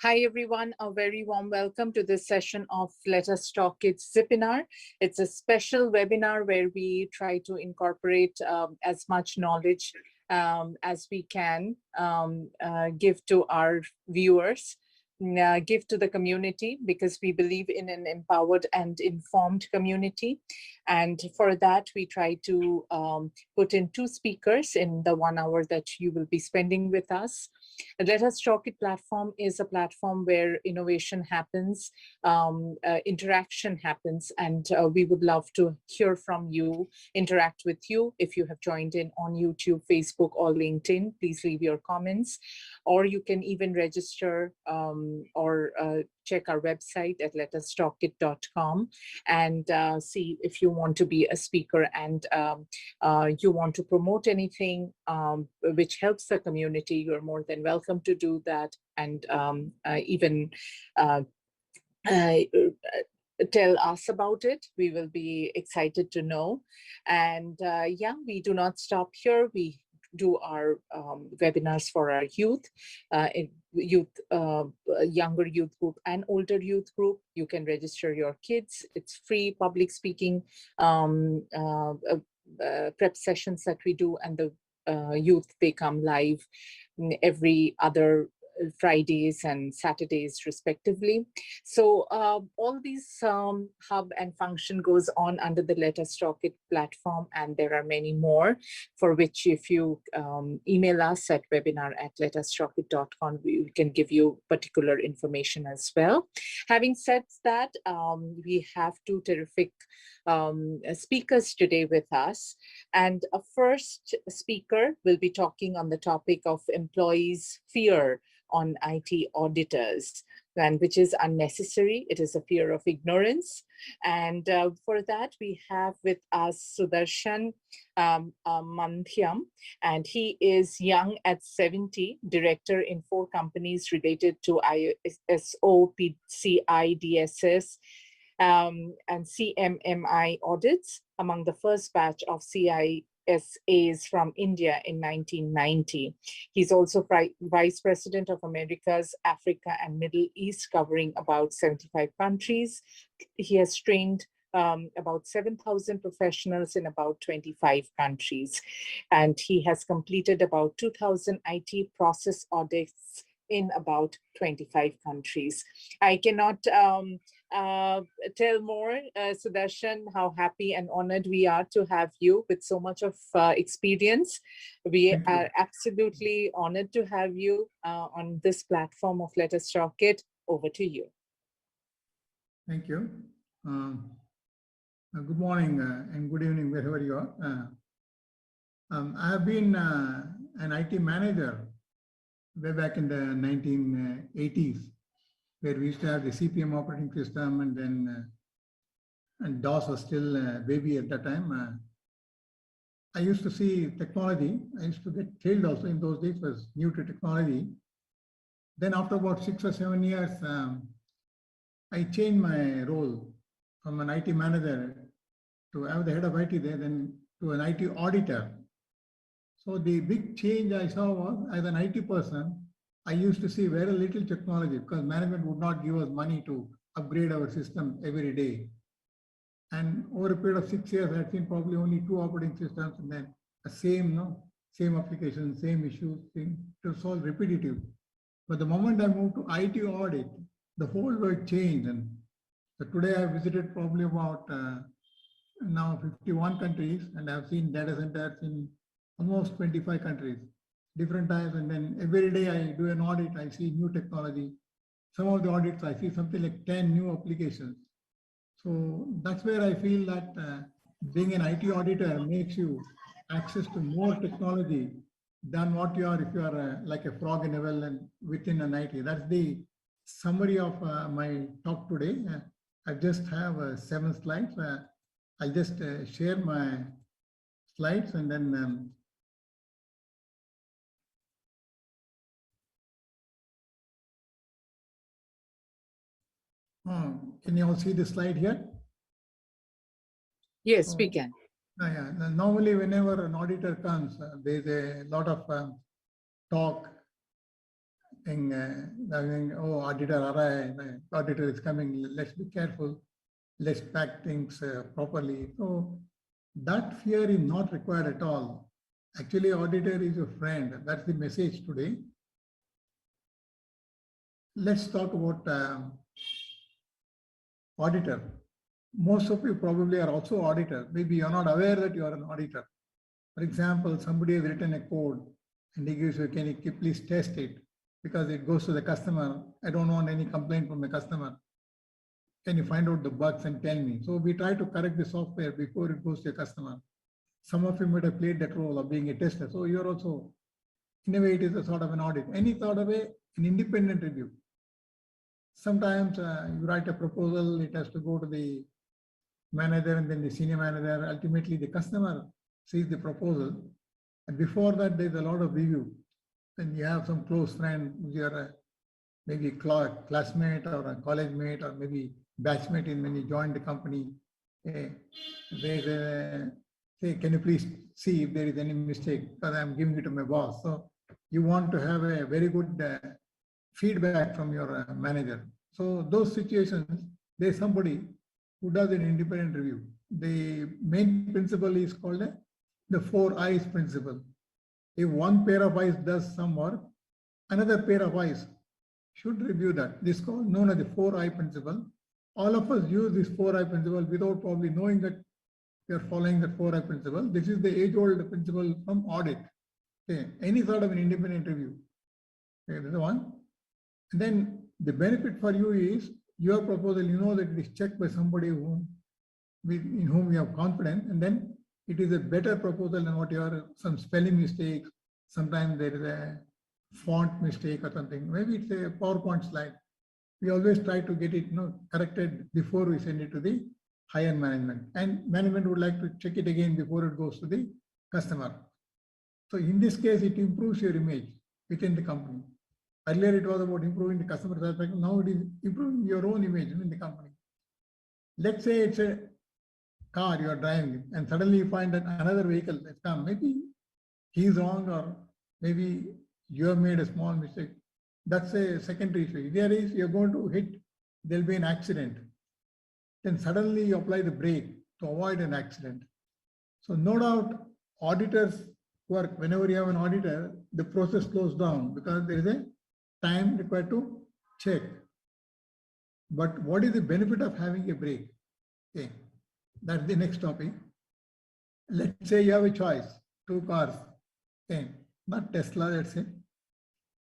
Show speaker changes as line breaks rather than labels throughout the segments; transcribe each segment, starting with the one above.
Hi, everyone. A very warm welcome to this session of Let Us Talk It ZIPINAR. It's a special webinar where we try to incorporate as much knowledge as we can give to our viewers. Give to the community, because we believe in an empowered and informed community. And for that, we try to put in 2 speakers in the 1 hour that you will be spending with us. The Let Us Talk It platform is a platform where innovation happens, interaction happens, and we would love to hear from you, interact with you. If you have joined in on YouTube, Facebook, or LinkedIn, please leave your comments, or you can even register or check our website at LetUsTalkIt.com and see if you want to be a speaker and you want to promote anything which helps the community. You're more than welcome to do that, and even tell us about it. We will be excited to know. And yeah, we do not stop here. We do our webinars for our youth, younger youth group and older youth group. You can register your kids. It's free public speaking prep sessions that we do, and the youth, they come live every other Fridays and Saturdays respectively. So all these hub and function goes on under the Let Us Talk It platform, and there are many more, for which if you email us at webinar@letustalkit.com, we can give you particular information as well. Having said that, we have 2 terrific speakers today with us, and a first speaker will be talking on the topic of employees' fear on IT auditors, and which is unnecessary. It is a fear of ignorance. And for that, we have with us Sudarshan Manthyam, and he is young at 70, director in 4 companies related to ISO, PCI, DSS, and CMMI audits, among the first batch of CISAs from India in 1990. He's also Vice President of Americas, Africa, and Middle East, covering about 75 countries. He has trained about 7,000 professionals in about 25 countries. And he has completed about 2,000 IT process audits in about 25 countries. I cannot tell more, Sudarshan, how happy and honored we are to have you with so much of experience. We are absolutely honored to have you on this platform of Let Us Talk It. Over to you.
Thank you. Good morning and good evening, wherever you are. I have been an IT manager way back in the 1980s, where we used to have the CPM operating system, and then and DOS was still a baby at that time. I used to see technology. I used to get thrilled also. In those days, was new to technology. Then after about 6 or 7 years, I changed my role from an IT manager to have the head of IT there, then to an IT auditor. So the big change I saw was, as an IT person, I used to see very little technology, because management would not give us money to upgrade our system every day. And over a period of 6 years, I've seen probably only 2 operating systems, and then the same application, same issues, it was all repetitive. But the moment I moved to IT audit, the whole world changed. And so today I visited probably about now 51 countries, and I've seen data centers in almost 25 countries, different times. And then every day I do an audit, I see new technology. Some of the audits, I see something like 10 new applications. So that's where I feel that being an IT auditor makes you access to more technology than what you are if you are like a frog in a well and within an IT. That's the summary of my talk today. I just have 7 slides. I'll just share my slides, and then can you all see the slide here?
Yes, we can.
Yeah. Normally, whenever an auditor comes, there's a lot of talk oh, auditor is coming, let's be careful, let's pack things properly. So that fear is not required at all. Actually, auditor is your friend. That's the message today. Let's talk about auditor. Most of you probably are also auditor. Maybe you're not aware that you are an auditor. For example, somebody has written a code and he gives you, can you please test it? Because it goes to the customer. I don't want any complaint from the customer. Can you find out the bugs and tell me? So we try to correct the software before it goes to a customer. Some of you might have played that role of being a tester. So you're also, in a way, it is a sort of an audit. Any sort of an independent review. Sometimes you write a proposal, it has to go to the manager and then the senior manager. Ultimately, the customer sees the proposal. And before that, there's a lot of review. Then you have some close friend who's your maybe classmate or a college mate or maybe batchmate in when you join the company. Say, can you please see if there is any mistake because I'm giving it to my boss. So you want to have a very good feedback from your manager. So those situations, there's somebody who does an independent review. The main principle is called the 4 eyes principle. If one pair of eyes does some work, another pair of eyes should review that. This is known as the 4-eye principle. All of us use this 4-eye principle without probably knowing that we are following the 4-eye principle. This is the age-old principle from audit. Okay. Any sort of an independent review. Okay, this is one. And then the benefit for you is your proposal, you know that it is checked by somebody in whom you have confidence, and then it is a better proposal than what your some spelling mistakes. Sometimes there is a font mistake or something. Maybe it's a PowerPoint slide. We always try to get it corrected before we send it to the higher management. And management would like to check it again before it goes to the customer. So in this case, it improves your image within the company. Earlier, it was about improving the customer satisfaction. Now it is improving your own image in the company. Let's say it's a car you are driving and suddenly you find that another vehicle has come. Maybe he's wrong or maybe you have made a small mistake. That's a secondary issue. There is you're going to hit, there'll be an accident. Then suddenly you apply the brake to avoid an accident. So no doubt auditors work. Whenever you have an auditor, the process slows down because there is a time required to check. But what is the benefit of having a brake? Okay, that's the next topic. Let's say you have a choice, 2 cars. Okay, not Tesla, let's say.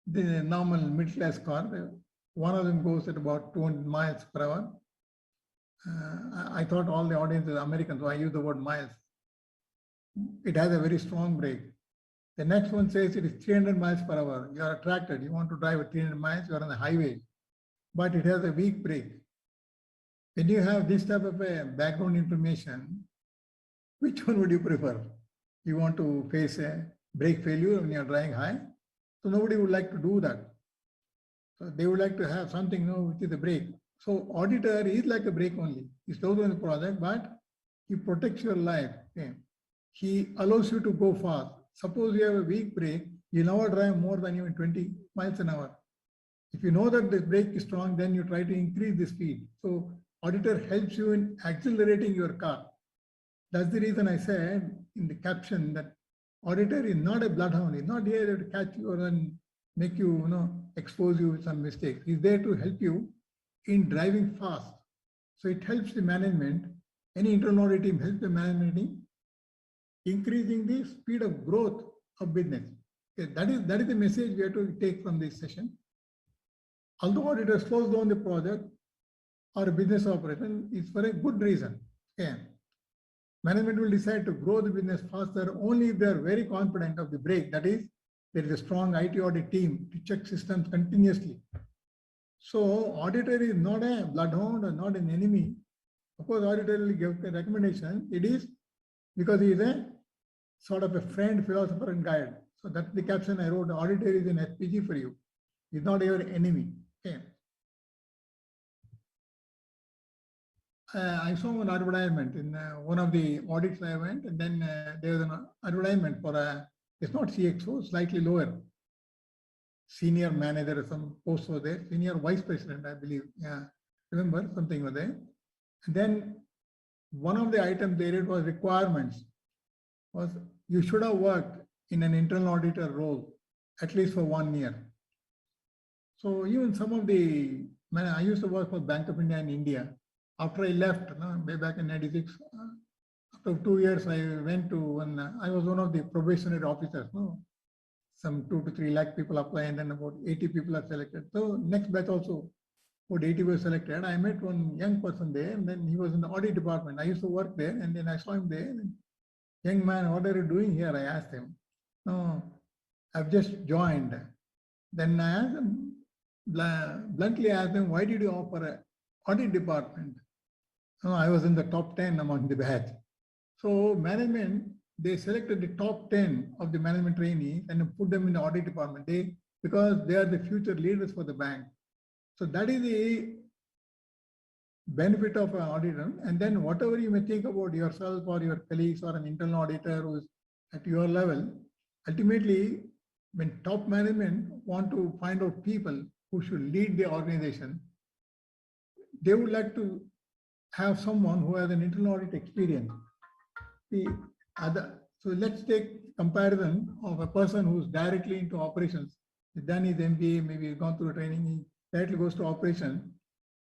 The normal middle-class car. One of them goes at about 200 miles per hour. I thought all the audience is American, so I use the word miles. It has a very strong brake. The next one says it is 300 miles per hour. You are attracted. You want to drive at 300 miles. You are on the highway, but it has a weak brake. When you have this type of a background information, which one would you prefer? You want to face a brake failure when you are driving high? So nobody would like to do that. So they would like to have something, which is a brake. So auditor is like a brake only. He slows down the project, but he protects your life. Okay. He allows you to go fast. Suppose you have a weak brake, you never drive more than even 20 miles an hour. If you know that the brake is strong, then you try to increase the speed. So auditor helps you in accelerating your car. That's the reason I said in the caption that auditor is not a bloodhound. He's not here to catch you or then make you, expose you with some mistakes. He's there to help you in driving fast. So it helps the management, any internal audit team helps the management in increasing the speed of growth of business. Okay, that is the message we have to take from this session. Although auditor slows down the project or a business operation, it's for a good reason. Okay. Management will decide to grow the business faster only if they are very confident of the brake. That is, there is a strong IT audit team to check systems continuously. So auditor is not a bloodhound or not an enemy. Of course, auditor will give a recommendation. It is because he is a sort of a friend, philosopher, and guide. So that's the caption I wrote. The auditor is an SPG for you. He's not your enemy. Okay. I saw an advertisement in one of the audits I went, and then there was an advertisement for it's not CXO, slightly lower. senior manager, some post was there, senior vice president, I believe. Yeah, remember something was there. And then one of the items there was requirements was you should have worked in an internal auditor role at least for 1 year. So even some of the, I used to work for Bank of India in India. After I left, way back in 96, after 2 years, I went to one, I was one of the probationary officers. Some 2 to 3 lakh people apply, and then about 80 people are selected. So next batch also, about 80 were selected. I met one young person there, and then he was in the audit department. I used to work there, and then I saw him there. And, young man, what are you doing here? I asked him. No, I've just joined. Then I asked him, bluntly asked him, why did you offer an audit department? No, I was in the top 10 among the batch. So management, they selected the top 10 of the management trainees and put them in the audit department. Because they are the future leaders for the bank. So that is the benefit of an auditor. And then whatever you may think about yourself or your colleagues or an internal auditor who is at your level, ultimately, when top management want to find out people who should lead the organization, they would like to have someone who has an internal audit experience. So let's take comparison of a person who's directly into operations. He's done his MBA, maybe he's gone through training, he directly goes to operations.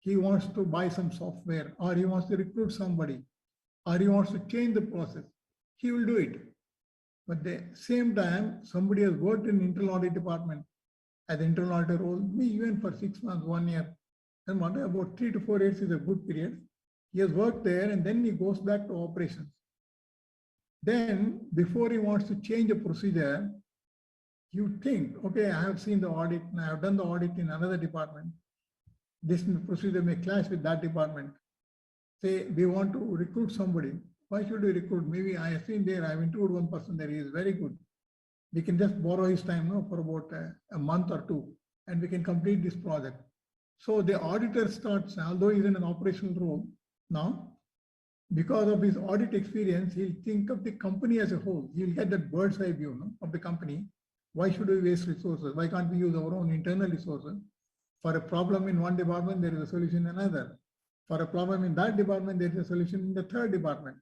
He wants to buy some software, or he wants to recruit somebody, or he wants to change the process. He will do it. But at the same time, somebody has worked in internal audit department as an internal auditor role, maybe even for 6 months, 1 year, and about 3 to 4 years is a good period. He has worked there, and then he goes back to operations. Then, before he wants to change a procedure, you think, okay, I have seen the audit, and I have done the audit in another department. This procedure may clash with that department. Say, we want to recruit somebody. Why should we recruit? Maybe I have seen there, I have interviewed one person there, he is very good. We can just borrow his time for about a month or 2, and we can complete this project. So the auditor starts, although he's in an operational role now, because of his audit experience, he'll think of the company as a whole. He'll get that bird's eye view of the company. Why should we waste resources? Why can't we use our own internal resources? For a problem in one department, there is a solution in another. For a problem in that department, there is a solution in the third department.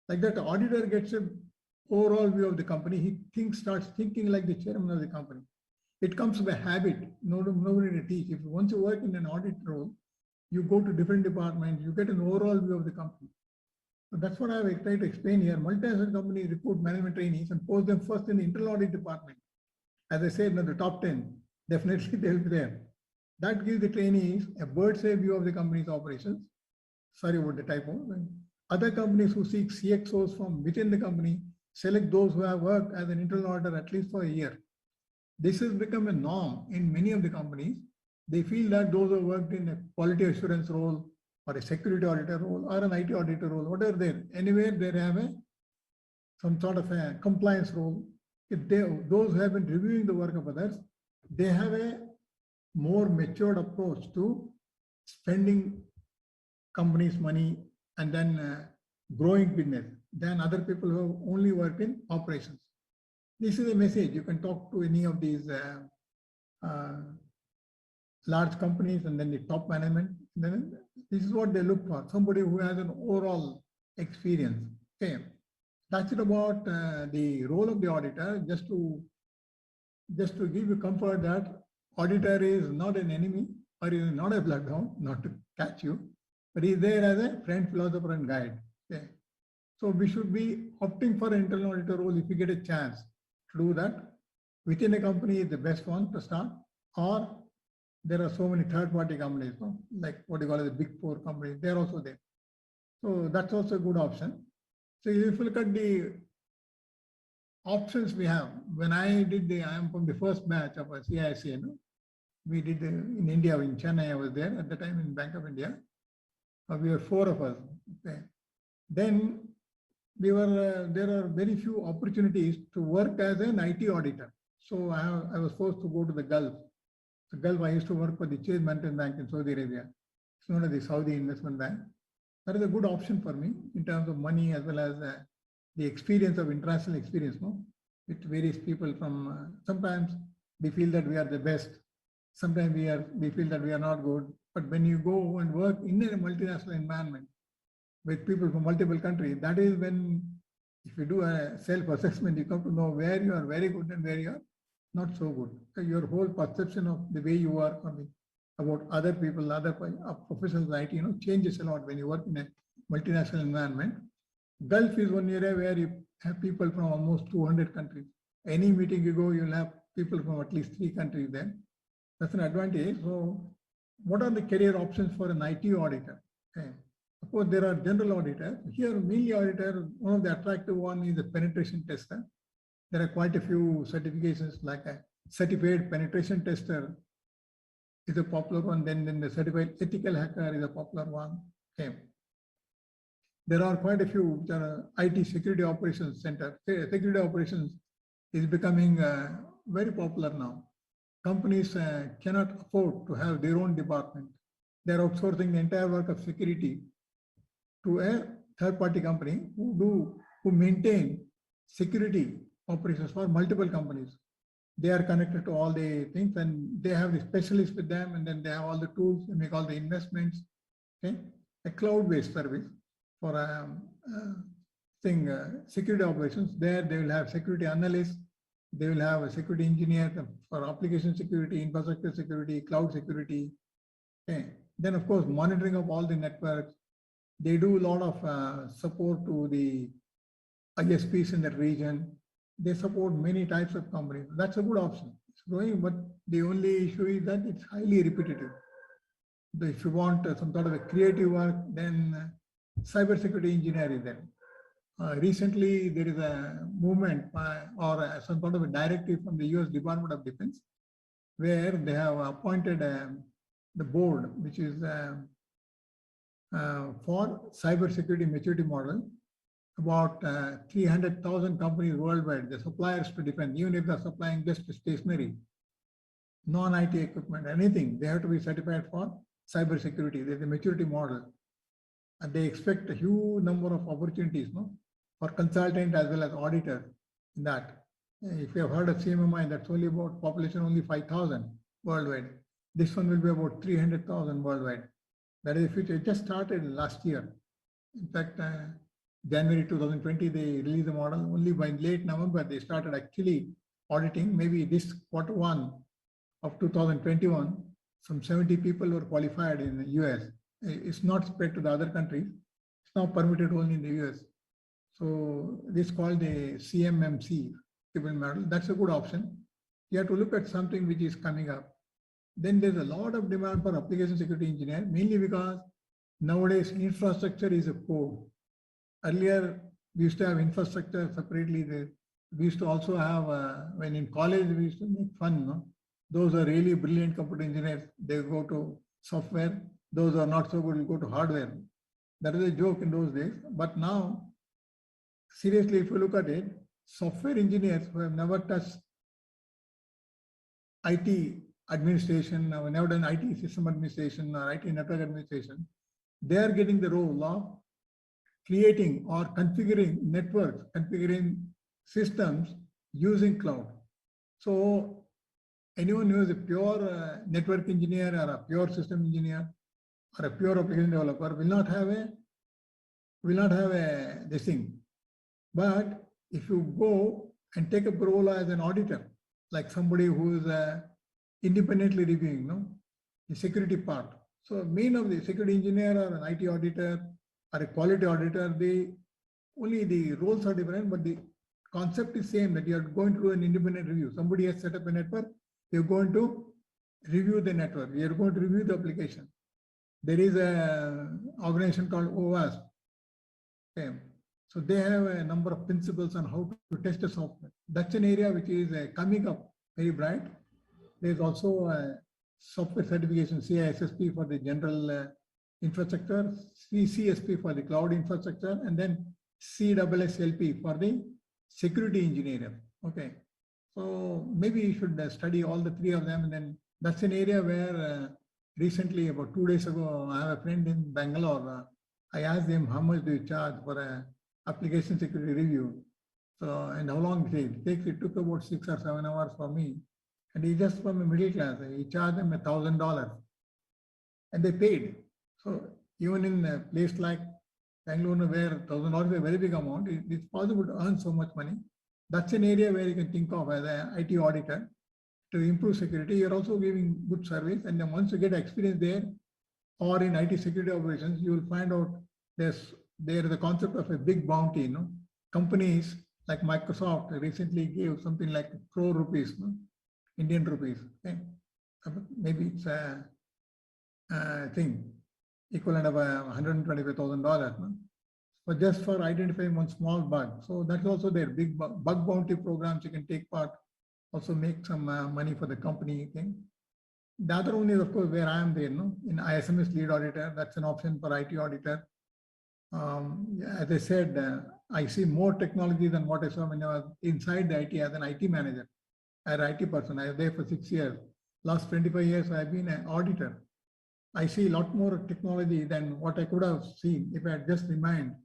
Like that, the auditor gets an overall view of the company. He starts thinking like the chairman of the company. It comes by habit. Nobody to teach. If once you work in an audit role, you go to different departments, you get an overall view of the company. So that's what I have tried to explain here. Multinational companies recruit management trainees and post them first in the internal audit department. As I said, the top 10, definitely they'll be there. That gives the trainees a bird's eye view of the company's operations. Sorry about the typo. Other companies who seek CXOs from within the company select those who have worked as an internal auditor at least for a year. This has become a norm in many of the companies. They feel that those who worked in a quality assurance role or a security auditor role or an IT auditor role, whatever there, anywhere they have some sort of a compliance role. If those who have been reviewing the work of others, they have a more matured approach to spending companies' money and then growing business than other people who have only worked in operations. This is a message. You can talk to any of these large companies and then the top management. Then this is what they look for, somebody who has an overall experience. Okay, that's it about the role of the auditor. Just to give you comfort that auditor is not an enemy or is not a bloodhound, not to catch you, but he is there as a friend, philosopher, and guide. Okay. So we should be opting for an internal auditor role if we get a chance to do that. Within a company is the best one to start, or there are so many third-party companies, like what you call the big 4 companies, they're also there. So that's also a good option. So if you look at the options we have, when I am from the first batch of a CIC, we did in India, in Chennai, I was there at the time in Bank of India. We were 4 of us. Okay. Then there are very few opportunities to work as an IT auditor. So I was forced to go to the Gulf. The Gulf, I used to work for the Chase Manhattan Bank in Saudi Arabia. It's known as the Saudi Investment Bank. That is a good option for me in terms of money as well as the experience of international experience, with various people from sometimes we feel that we are the best. Sometimes we feel that we are not good. But when you go and work in a multinational environment with people from multiple countries, that is when, if you do a self-assessment, you come to know where you are very good and where you are not so good. So your whole perception of the way you work or about other people, other professionals, IT, changes a lot when you work in a multinational environment. Gulf is one area where you have people from almost 200 countries. Any meeting you go, you'll have people from at least 3 countries there. That's an advantage. So what are the career options for an IT auditor? Okay. Of course, there are general auditors. Here, mainly auditor, one of the attractive one is the penetration tester. There are quite a few certifications, like a certified penetration tester is a popular one. Then the certified ethical hacker is a popular one. Okay. There are quite a few IT security operations center. Security operations is becoming very popular now. Companies cannot afford to have their own department. They're outsourcing the entire work of security to a third-party company who maintain security operations for multiple companies. They are connected to all the things, and they have the specialists with them, and then they have all the tools, they make all the investments. Okay, a cloud-based service for security operations. There they will have security analysts, they will have a security engineer for application security, infrastructure security, cloud security. Okay. Then of course, monitoring of all the networks. They do a lot of support to the ISPs in that region. They support many types of companies. That's a good option. It's growing, but the only issue is that it's highly repetitive. If you want some sort of a creative work, then cybersecurity engineer is there. Recently, there is a movement or some sort of a directive from the US Department of Defense, where they have appointed the board, which is for cybersecurity maturity model. About 300,000 companies worldwide, the suppliers to defense, even if they're supplying just stationery, non-IT equipment, anything, they have to be certified for cybersecurity. There's a maturity model. And they expect a huge number of opportunities, for consultant as well as auditor in that. If you have heard of CMMI, that's only about population only 5,000 worldwide. This one will be about 300,000 worldwide. That is the future. It just started last year. In fact, January 2020, they released the model. Only by late November, they started actually auditing. Maybe this Q1 of 2021, some 70 people were qualified in the US. It's not spread to the other countries. It's now permitted only in the US. So this is called the CMMC model. That's a good option. You have to look at something which is coming up. Then there's a lot of demand for application security engineer, mainly because nowadays infrastructure is a core. Earlier, we used to have infrastructure separately. We used to also have, when in college, we used to make fun. Those are really brilliant computer engineers. They go to software. Those are not so good, will go to hardware. That was a joke in those days. But now, seriously, if you look at it, software engineers who have never touched IT administration, have never done IT system administration or IT network administration, they are getting the role of creating or configuring networks, configuring systems using cloud. So anyone who is a pure network engineer or a pure system engineer or a pure application developer will not have this thing. But if you go and take a role as an auditor, like somebody who is independently reviewing, the security part. So main of the security engineer or an IT auditor or a quality auditor, only the roles are different, but the concept is same, that you are going to do an independent review. Somebody has set up a network, you're going to review the network, you're going to review the application. There is an organization called OWASP. Okay. So they have a number of principles on how to test a software. That's an area which is coming up very bright. There's also a software certification, CISSP for the general infrastructure, CSP for the cloud infrastructure, and then CSSLP for the security engineer. Okay. So maybe you should study all the 3 of them, and then that's an area where recently, about 2 days ago, I have a friend in Bangalore. I asked him, how much do you charge for an application security review? So, and how long it takes? It took about 6 or 7 hours for me. And he's just from a middle class. He charged them $1,000 and they paid. So even in a place like Bangalore, where $1,000 is a very big amount, it's possible to earn so much money. That's an area where you can think of as an IT auditor to improve security. You're also giving good service. And then once you get experience there or in IT security operations, you will find out there is a concept of a big bounty. Companies like Microsoft recently gave something like a crore rupees, Indian rupees. Okay? Maybe it's a thing equivalent of $125,000, but just for identifying one small bug. So that's also their big bug bounty programs. You can take part, also make some money for the company thing. The other one is, of course, where I am there, in ISMS lead auditor. That's an option for IT auditor. As I said, I see more technology than what I saw when I was inside the IT as an IT manager, as an IT person. I was there for 6 years. Last 25 years, I've been an auditor. I see a lot more technology than what I could have seen if I had just remained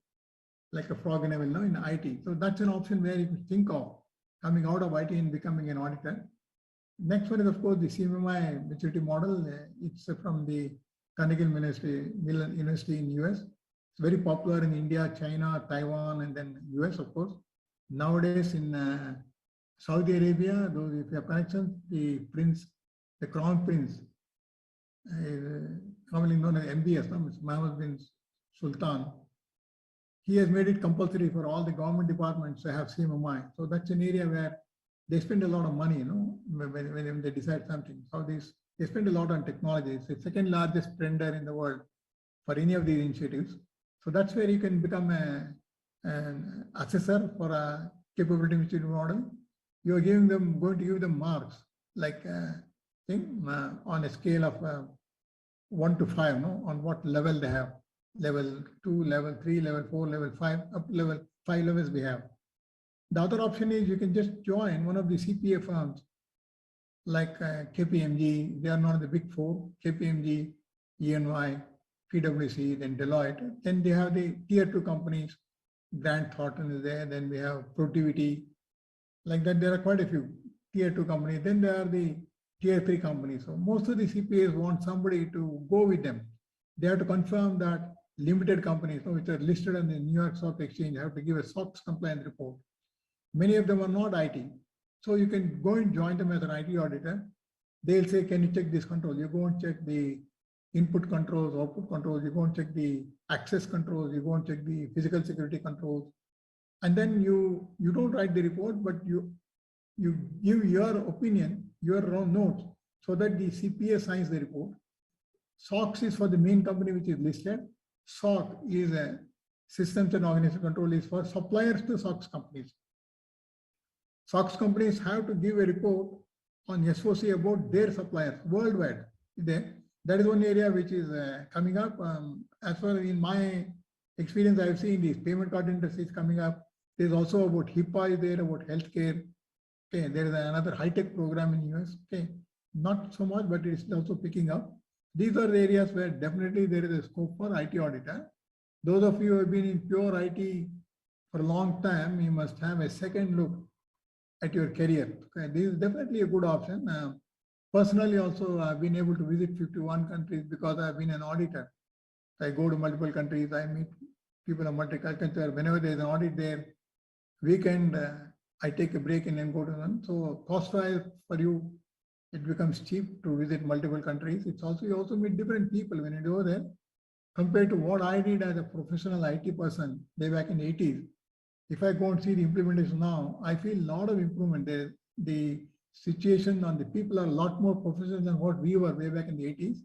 like a frog in a well, in IT. So that's an option where you could think of coming out of IT and becoming an auditor. Next one is, of course, the CMMI maturity model. It's from the Carnegie Mellon University in US. It's very popular in India, China, Taiwan, and then US, of course. Nowadays in Saudi Arabia, those if you have connections, the Crown Prince, commonly known as MBS, Mohammed bin Sultan, he has made it compulsory for all the government departments to have CMMI. So that's an area where they spend a lot of money, when they decide something. So they spend a lot on technology. It's the second largest spender in the world for any of these initiatives. So that's where you can become an assessor for a capability maturity model. You're going to give them marks, like on a scale of 1 to 5, on what level they have. Level 2, level 3, level 4, level 5, up to level 5 levels we have. The other option is you can just join one of the CPA firms like KPMG. They are not the big four, KPMG, EY, PwC, then Deloitte. Then they have the tier 2 companies. Grant Thornton is there. Then we have Protiviti. Like that, there are quite a few tier 2 companies. Then there are the tier 3 companies. So most of the CPAs want somebody to go with them. They have to confirm that limited companies, which are listed on the New York Stock Exchange, have to give a SOX compliance report. Many of them are not IT. So you can go and join them as an IT auditor. They'll say, can you check this control? You go and check the input controls, output controls. You go and check the access controls. You go and check the physical security controls. And then you don't write the report, but you give your opinion, your own notes, so that the CPA signs the report. SOX is for the main company which is listed. SOC is a systems and organization control is for suppliers to SOX companies. SOX companies have to give a report on SOC about their suppliers worldwide. That is one area which is coming up. As far as in my experience, I've seen this payment card industry is coming up. There's also about HIPAA is there, about healthcare. Okay, there is another high-tech program in US. Okay, not so much, but it's also picking up. These are the areas where definitely there is a scope for IT auditor. Those of you who have been in pure IT for a long time, you must have a second look at your career. Okay, this is definitely a good option. Personally, also, I've been able to visit 51 countries because I've been an auditor. I go to multiple countries, I meet people of multicultural. Whenever there's an audit there, weekend, I take a break and then go to them. So cost-wise for you, it becomes cheap to visit multiple countries. It's also, you also meet different people when you go there. Compared to what I did as a professional IT person way back in the 80s, if I go and see the implementation now, I feel a lot of improvement there. The situation on the people are a lot more professional than what we were way back in the 80s.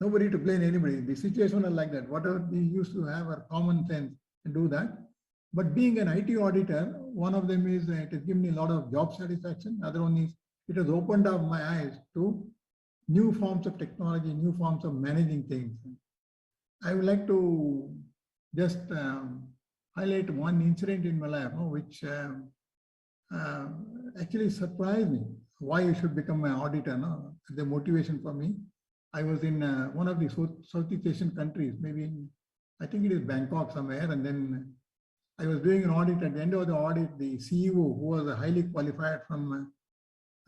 Nobody to blame anybody. The situation are like that. Whatever we used to have are common sense and do that. But being an IT auditor, one of them is it has given me a lot of job satisfaction. Other one is it has opened up my eyes to new forms of technology, new forms of managing things. I would like to just highlight one incident in my life, which actually surprised me. Why you should become an auditor? The motivation for me. I was in one of the Southeast Asian countries, maybe in, I think it is Bangkok somewhere, and then I was doing an audit. At the end of the audit, the CEO, who was highly qualified from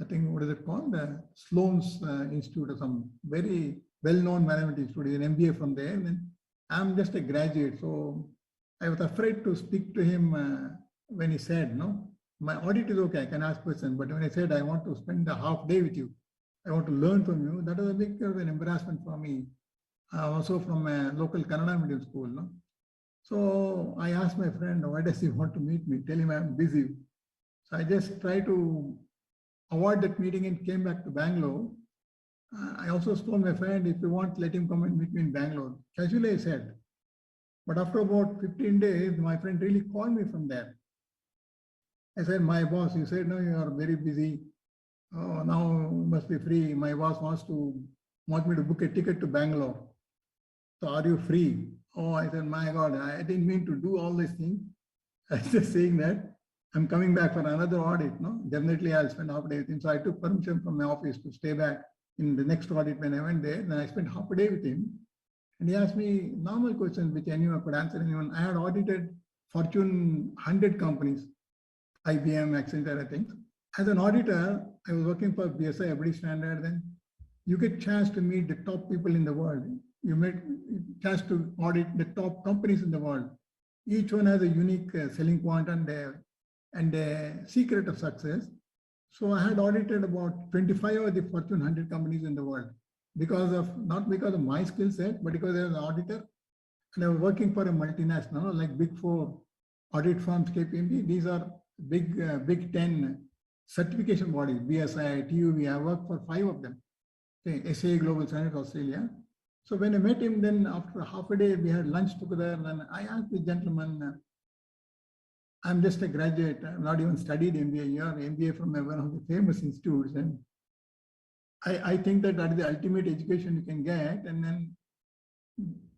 I think, what is it called? Sloan's Institute or some very well-known mathematics institute, an MBA from there. And then I'm just a graduate. So I was afraid to speak to him when he said, no, my audit is okay, I can ask questions. But when I said, I want to spend a half day with you, I want to learn from you, that was a big an embarrassment for me. Also from a local Kannada medium school. No? So I asked my friend, why does he want to meet me? Tell him I'm busy. So I just tried to avoid that meeting and came back to Bangalore. I also told my friend, if you want, let him come and meet me in Bangalore. Casually I said. But after about 15 days, my friend really called me from there. I said, my boss, you said, no, you are very busy. Oh, now you must be free. My boss wants me to book a ticket to Bangalore. So are you free? Oh, I said, my God, I didn't mean to do all these things. I was just saying that I'm coming back for another audit. No, definitely I'll spend half a day with him. So I took permission from my office to stay back in the next audit when I went there. Then I spent half a day with him. And he asked me normal questions, which anyone could answer anyone. I had audited Fortune 100 companies, IBM, Accenture, I think. As an auditor, I was working for BSI, every standard. Then you get chance to meet the top people in the world. You get chance to audit the top companies in the world. Each one has a unique selling point and a secret of success. So I had audited about 25 of the Fortune 100 companies in the world not because of my skill set, but because I was an auditor and I was working for a multinational, like Big Four audit firms, KPMG. These are big 10 certification bodies, BSI, TUV. I worked for 5 of them. Okay, SA Global Standards Australia. So when I met him, then after half a day, we had lunch together. And I asked the gentleman, I'm just a graduate. I've not even studied MBA. You are MBA from one of the famous institutes. And I think that is the ultimate education you can get. And then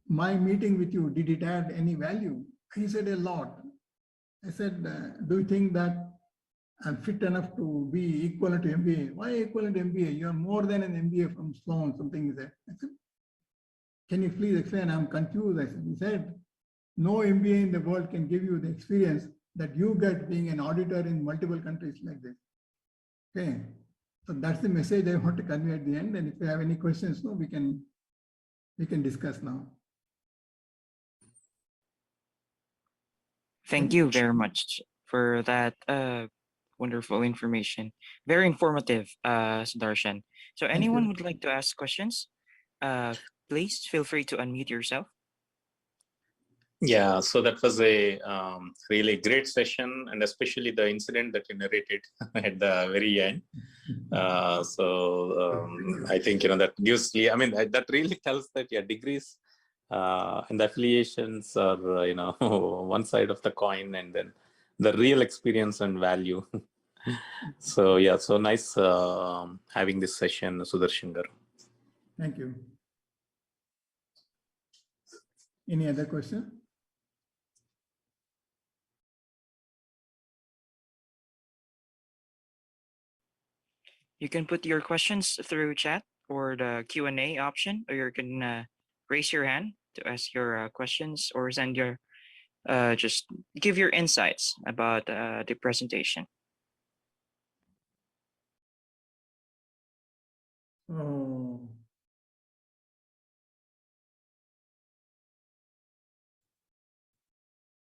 my meeting with you, did it add any value? He said a lot. I said, do you think that I'm fit enough to be equivalent to MBA? Why equivalent to MBA? You are more than an MBA from Sloan, something like that. I said, can you please explain? I'm confused. He said, no MBA in the world can give you the experience that you get being an auditor in multiple countries like this. Okay. So that's the message I want to convey at the end. And if you have any questions, no, we can discuss now.
Thank you very much for that wonderful information. Very informative, Sudarshan. So anyone would like to ask questions? Please feel free to unmute yourself.
Yeah, so that was a really great session, and especially the incident that you narrated at the very end. I think, that gives, that really tells that your degrees and the affiliations are, one side of the coin, and then the real experience and value. So yeah, so nice having this session, Sudarshan garu.
Thank you. Any other question?
You can put your questions through chat or the Q&A option, or you can raise your hand to ask your questions, or send your just give your insights about the presentation.
Oh.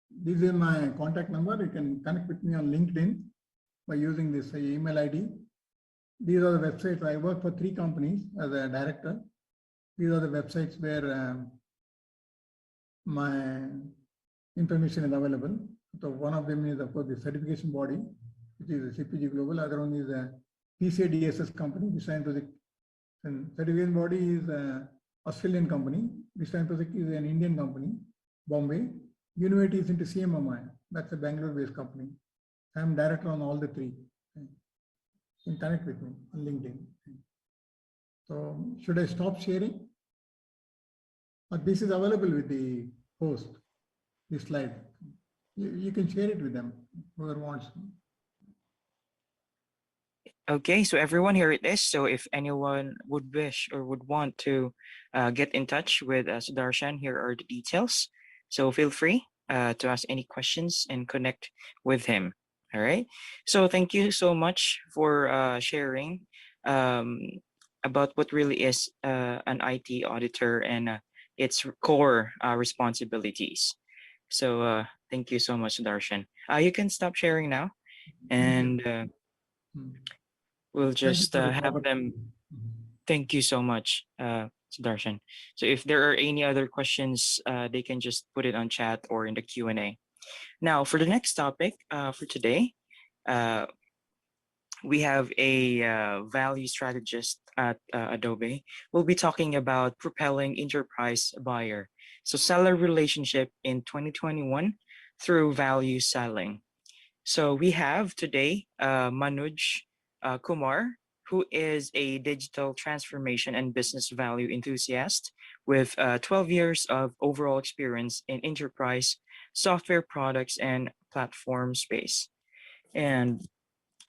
This is my contact number. You can connect with me on LinkedIn by using this email ID. These are the websites. I work for 3 companies as a director. These are the websites where my information is available. So one of them is, of course, the certification body, which is a CPG Global. Other one is a PCA DSS company, which stands for the certification body is an Australian company. Which stands for is an Indian company, Bombay. University is into CMMI. That's a Bangalore-based company. I'm director on all the 3. You can connect with me on LinkedIn. So should I stop sharing? Or this is available with the post, this slide. You can share it with them, whoever wants.
Okay, so everyone, here it is. So if anyone would wish or would want to get in touch with Sudarshan, here are the details. So feel free to ask any questions and connect with him. All right. So thank you so much for sharing um, about what really is an IT auditor and its core responsibilities. So thank you so much, Darshan. You can stop sharing now,
Thank you.
and
Mm.
we'll
Thank you
just
for this
have them.
opportunity. Mhm.
Thank you so much, Darshan. So if there are any other questions, they can just put it on chat or in the Q&A. Now, for the next topic for today, uh, we have a value strategist at Adobe. We'll be talking about propelling enterprise buyer. So seller relationship in 2021 through value selling. So we have today Manuj Kumar, who is a digital transformation and business value enthusiast with 12 years of overall experience in enterprise software products and platform space. And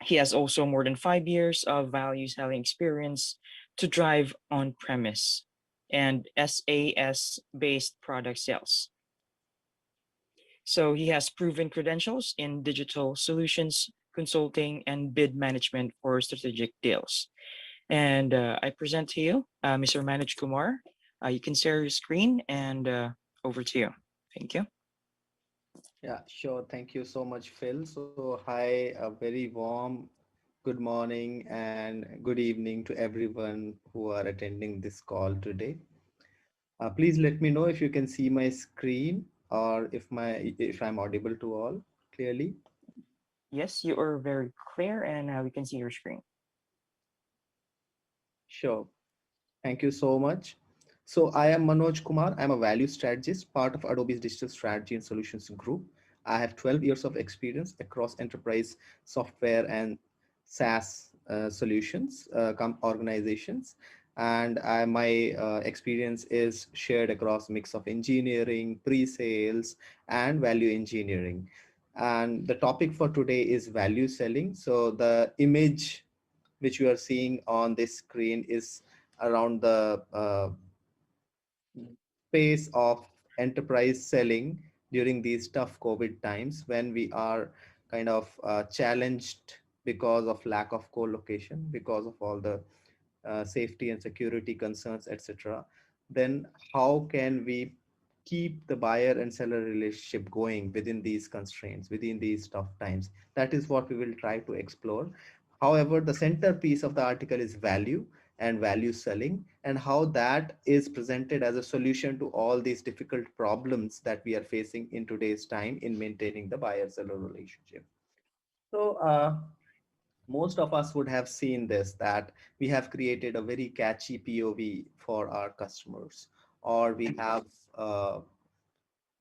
he has also more than 5 years of value selling experience to drive on premise and SaaS based product sales. So he has proven credentials in digital solutions, consulting, and bid management for strategic deals. And I present to you Mr. Manoj Kumar. You can share your screen and over to you. Thank you.
Yeah, sure. Thank you so much, Phil. So, hi, a very warm good morning and good evening to everyone who are attending this call today. Please let me know if you can see my screen or if I'm audible to all clearly.
Yes, you are very clear and we can see your screen.
Sure. Thank you so much. So I am Manoj Kumar. I'm a value strategist, part of Adobe's digital strategy and solutions group. I have 12 years of experience across enterprise software and SaaS solutions organizations. And my experience is shared across mix of engineering, pre-sales, and value engineering. And the topic for today is value selling. So the image which you are seeing on this screen is around the pace of enterprise selling during these tough COVID times when we are kind of challenged because of lack of co-location, because of all the safety and security concerns, etc. Then how can we keep the buyer and seller relationship going within these constraints, within these tough times? That is what we will try to explore. However, the centerpiece of the article is value and value selling, and how that is presented as a solution to all these difficult problems that we are facing in today's time in maintaining the buyer seller relationship. So, most of us would have seen this, that we have created a very catchy POV for our customers, or we have uh,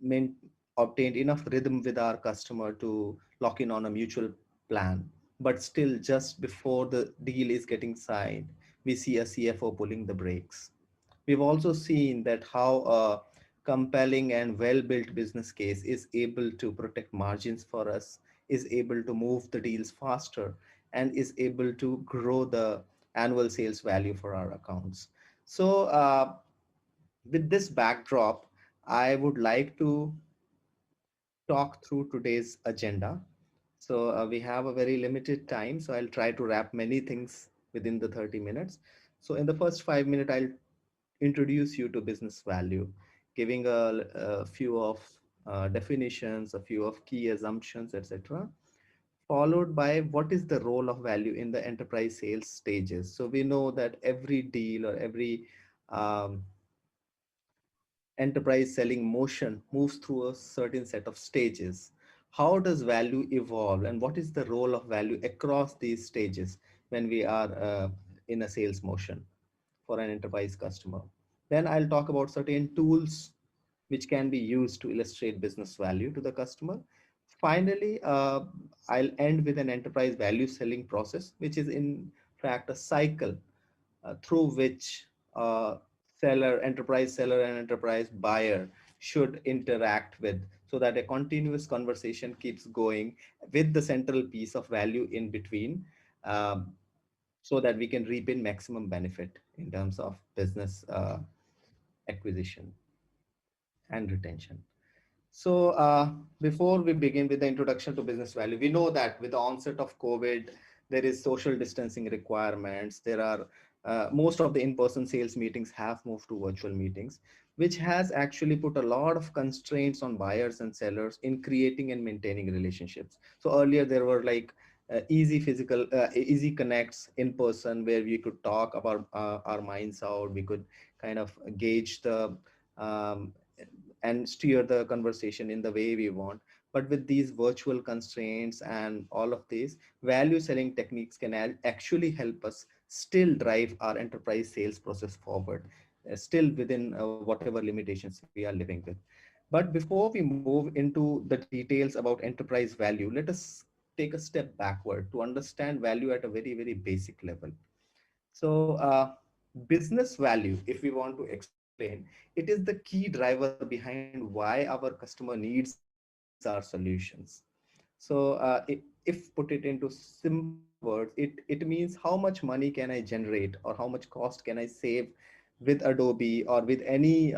main, obtained enough rhythm with our customer to lock in on a mutual plan. But still, just before the deal is getting signed, we see a CFO pulling the brakes. We've also seen that how a compelling and well-built business case is able to protect margins for us, is able to move the deals faster, and is able to grow the annual sales value for our accounts. So, with this backdrop, I would like to talk through today's agenda. So we have a very limited time, so I'll try to wrap many things within the 30 minutes. So in the first 5 minutes, I'll introduce you to business value, giving a few of definitions, a few of key assumptions, etc. Followed by what is the role of value in the enterprise sales stages. So we know that every deal or every um, enterprise selling motion moves through a certain set of stages. How does value evolve, and what is the role of value across these stages when we are in a sales motion for an enterprise customer? Then I'll talk about certain tools which can be used to illustrate business value to the customer. Finally, I'll end with an enterprise value selling process, which is in fact a cycle through which enterprise seller and enterprise buyer should interact with, so that a continuous conversation keeps going with the central piece of value in between, um, so that we can reap in maximum benefit in terms of business acquisition and retention. So, before we begin with the introduction to business value, we know that with the onset of COVID, there is social distancing requirements. There are most of the in-person sales meetings have moved to virtual meetings, which has actually put a lot of constraints on buyers and sellers in creating and maintaining relationships. So earlier there were like easy connects in person where we could talk about our minds out. We could kind of gauge the um, and steer the conversation in the way we want. But with these virtual constraints and all of these, value selling techniques can actually help us still drive our enterprise sales process forward, still within whatever limitations we are living with. But before we move into the details about enterprise value, let us take a step backward to understand value at a very, very basic level. So, business value, if we want to explain, it is the key driver behind why our customer needs our solutions. So, if put it into simple words, it means how much money can I generate or how much cost can I save with Adobe or with any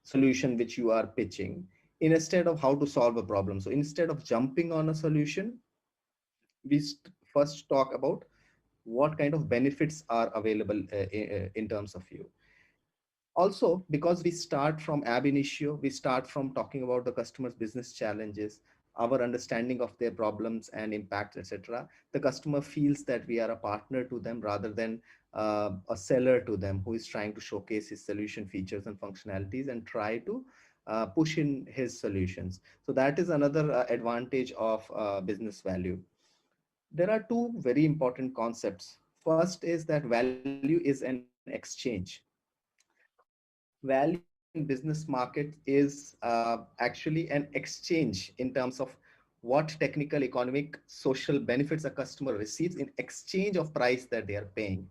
solution which you are pitching, instead of how to solve a problem. So, instead of jumping on a solution, first talk about what kind of benefits are available in terms of you. Also, because we start from ab initio, we start from talking about the customer's business challenges, our understanding of their problems and impacts, etc. The customer feels that we are a partner to them rather than a seller to them who is trying to showcase his solution features and functionalities and try to push in his solutions. So that is another advantage of business value. There are two very important concepts. First is that value is an exchange. Value in business market is actually an exchange in terms of what technical, economic, social benefits a customer receives in exchange of price that they are paying.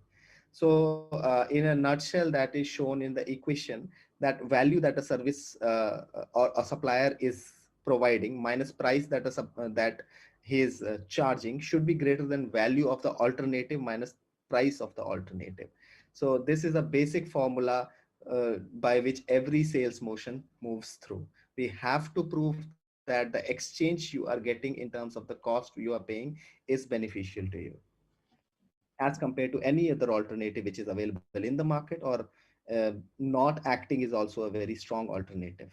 So, in a nutshell, that is shown in the equation that value that a service or a supplier is providing minus price that that he is charging should be greater than value of the alternative minus price of the alternative. So, this is a basic formula by which every sales motion moves through. We have to prove that the exchange you are getting in terms of the cost you are paying is beneficial to you as compared to any other alternative which is available in the market, or not acting is also a very strong alternative.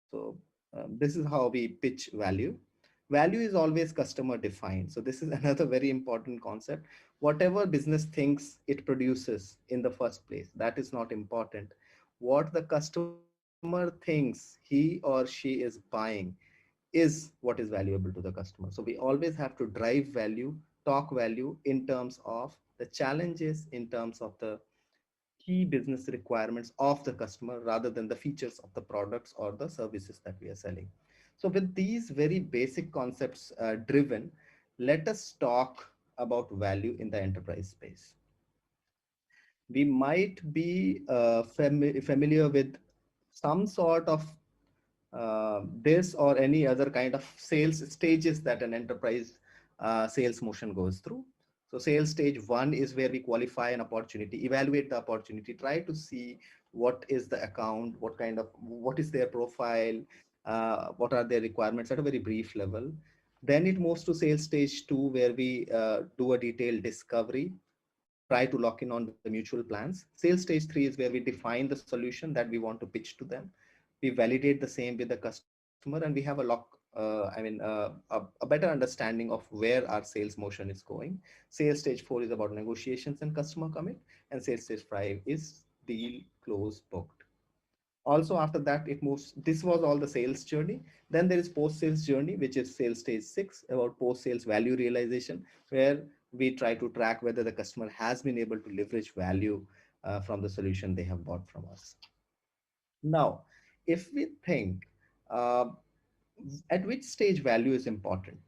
So this is how we pitch value. Value is always customer defined. So this is another very important concept. Whatever business thinks it produces in the first place, that is not important. What the customer thinks he or she is buying is what is valuable to the customer. So we always have to drive value, talk value in terms of the challenges, in terms of the key business requirements of the customer rather than the features of the products or the services that we are selling. So with these very basic concepts driven, let us talk about value in the enterprise space. We might be familiar with some sort of this or any other kind of sales stages that an enterprise sales motion goes through. So sales stage one is where we qualify an opportunity, evaluate the opportunity, try to see what is the account, what is their profile, what are their requirements at a very brief level. Then it moves to sales stage two, where we do a detailed discovery, try to lock in on the mutual plans. Sales stage three is where we define the solution that we want to pitch to them. We validate the same with the customer, and we have a a better understanding of where our sales motion is going. Sales stage four is about negotiations and customer commit, and sales stage five is deal close booked. Also after that it moves, this was all the sales journey. Then there is post sales journey, which is sales stage 6, about post sales value realization, where we try to track whether the customer has been able to leverage value from the solution they have bought from us. Now, if we think uh, at which stage value is important.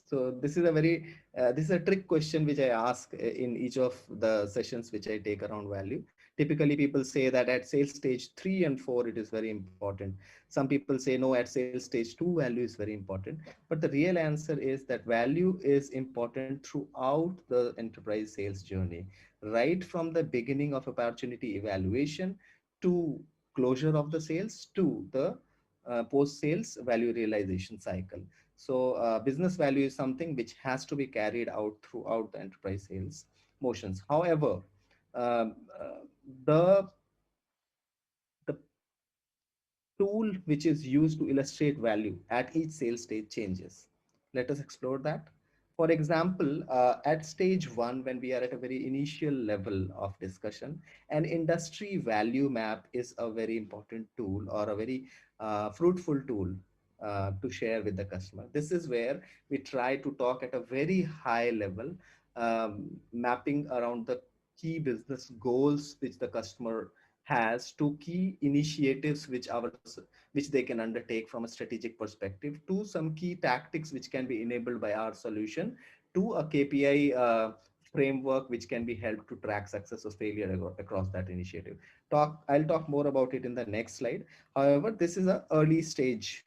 So this is a this is a trick question which I ask in each of the sessions which I take around value. Typically, people say that at sales stage 3 and 4 it is very important. Some people say no, at sales stage 2 value is very important. But the real answer is that value is important throughout the enterprise sales journey, right from the beginning of opportunity evaluation to closure of the sales to the post sales value realization cycle. So business value is something which has to be carried out throughout the enterprise sales motions. However, um, uh, the the tool which is used to illustrate value at each sales stage changes. Let us explore that. For example, at stage one, when we are at a very initial level of discussion, an industry value map is a very important tool or a very fruitful tool to share with the customer. This is where we try to talk at a very high level, mapping around the key business goals which the customer has, to key initiatives which they can undertake from a strategic perspective, to some key tactics which can be enabled by our solution, to a KPI framework which can be helped to track success or failure across that initiative. I'll talk more about it in the next slide. However, this is an early stage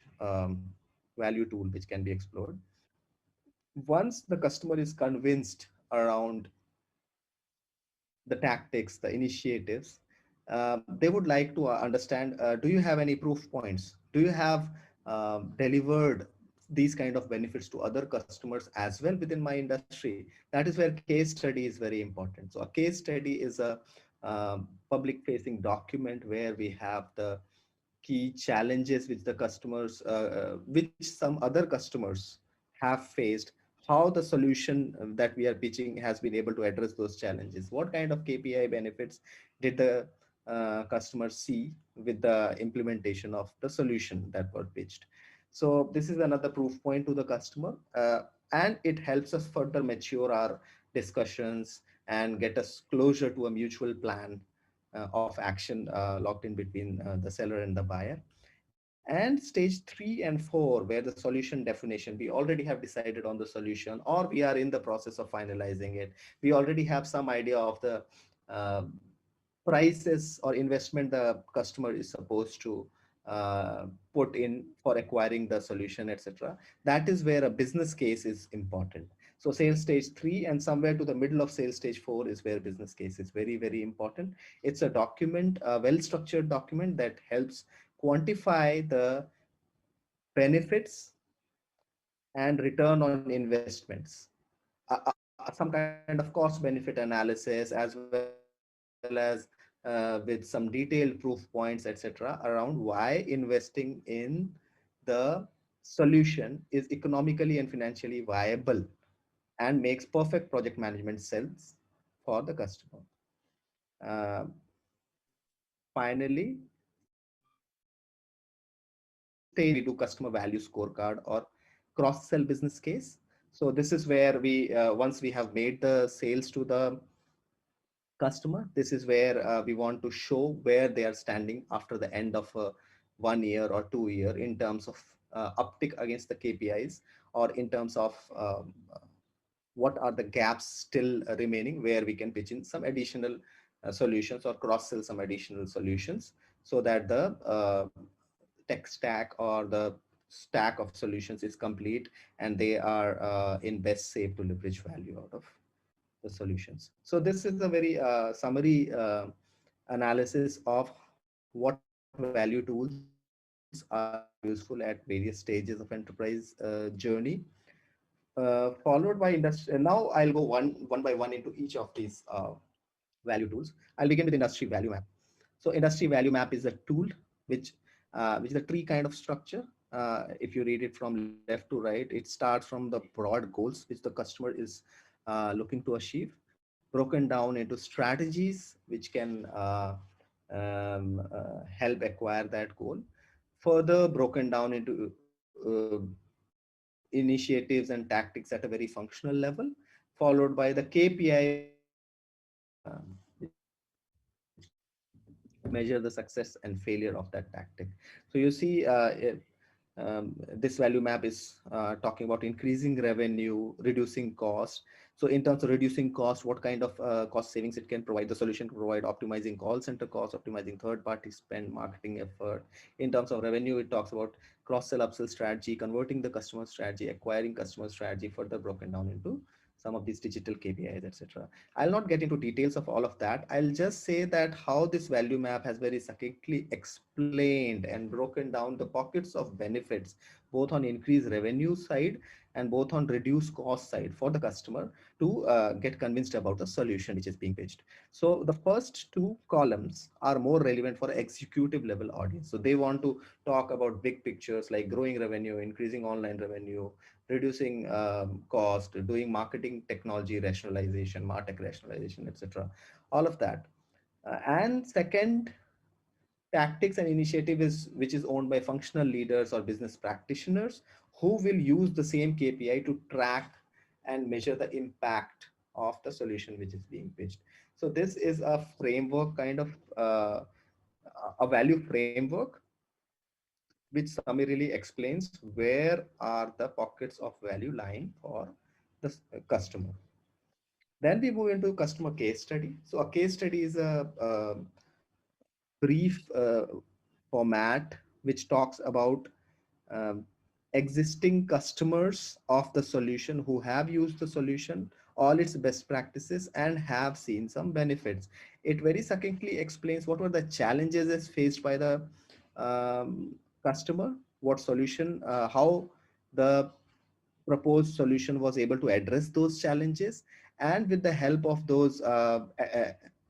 value tool which can be explored. Once the customer is convinced around the tactics, the initiatives, they would like to understand, do you have any proof points? Do you have delivered these kind of benefits to other customers as well within my industry? That is where case study is very important. So a case study is a public facing document where we have the key challenges which the customers, which some other customers have faced, how the solution that we are pitching has been able to address those challenges, what kind of KPI benefits did the customers see with the implementation of the solution that were pitched. So this is another proof point to the customer, and it helps us further mature our discussions and get us closer to a mutual plan of action locked in between the seller and the buyer. And stage 3 and 4, where the solution definition, we already have decided on the solution, or we are in the process of finalizing it. We already have some idea of the uh, prices or investment the customer is supposed to put in for acquiring the solution, etc. That is where a business case is important. So sales stage 3 and somewhere to the middle of sales stage 4 is where business case is very, very important. It's a document, a well structured document that helps quantify the benefits and return on investments, some kind of cost benefit analysis, as well as with some detailed proof points, etc., around why investing in the solution is economically and financially viable and makes perfect project management sense for the customer. Uh, Finally, stage 4 is where we do customer value scorecard or cross sell business case. So this is where we, once we have made the sales to the customer, this is where we want to show where they are standing after the end of 1 year or 2 year in terms of uptick against the KPIs, or in terms of what are the gaps still remaining where we can pitch in some additional solutions or cross sell some additional solutions, so that the tech stack or the stack of solutions is complete and they are in best shape to leverage value out of the solutions. So this is a very summary analysis of what value tools are useful at various stages of enterprise journey, followed by industry. Now I'll go one by one into each of these value tools. I'll begin with industry value map. So industry value map is a tool which which is a tree kind of structure. If you read it from left to right, it starts from the broad goals which the customer is looking to achieve, broken down into strategies which can help acquire that goal, further broken down into initiatives and tactics at a very functional level, followed by the KPI which measure the success and failure of that tactic. So you see, this value map is talking about increasing revenue, reducing cost. So in terms of reducing cost, what kind of cost savings it can provide, the solution can provide, optimizing call center costs, optimizing third party spend, marketing effort. In terms of revenue, it talks about cross sell upsell strategy, converting the customer strategy, acquiring customer strategy, further broken down into some of these digital KPIs, etc. I'll not get into details of all of that. I'll just say that how this value map has very succinctly explained and broken down the pockets of benefits, both on increased revenue side and both on reduced cost side for the customer to get convinced about the solution which is being pitched. So the first two columns are more relevant for executive level audience. So they want to talk about big pictures like growing revenue, increasing online revenue, reducing cost, doing marketing technology rationalization, martech rationalization, etc. All of that. And second, tactics and initiative is which is owned by functional leaders or business practitioners who will use the same KPI to track and measure the impact of the solution which is being pitched. So this is a framework kind of a value framework which summarily explains where are the pockets of value lying for the customer. Then we move into customer case study. So a case study is a brief format which talks about um, existing customers of the solution who have used the solution, all its best practices, and have seen some benefits. It very succinctly explains what were the challenges as faced by the customer, what solution, how the proposed solution was able to address those challenges, and with the help of those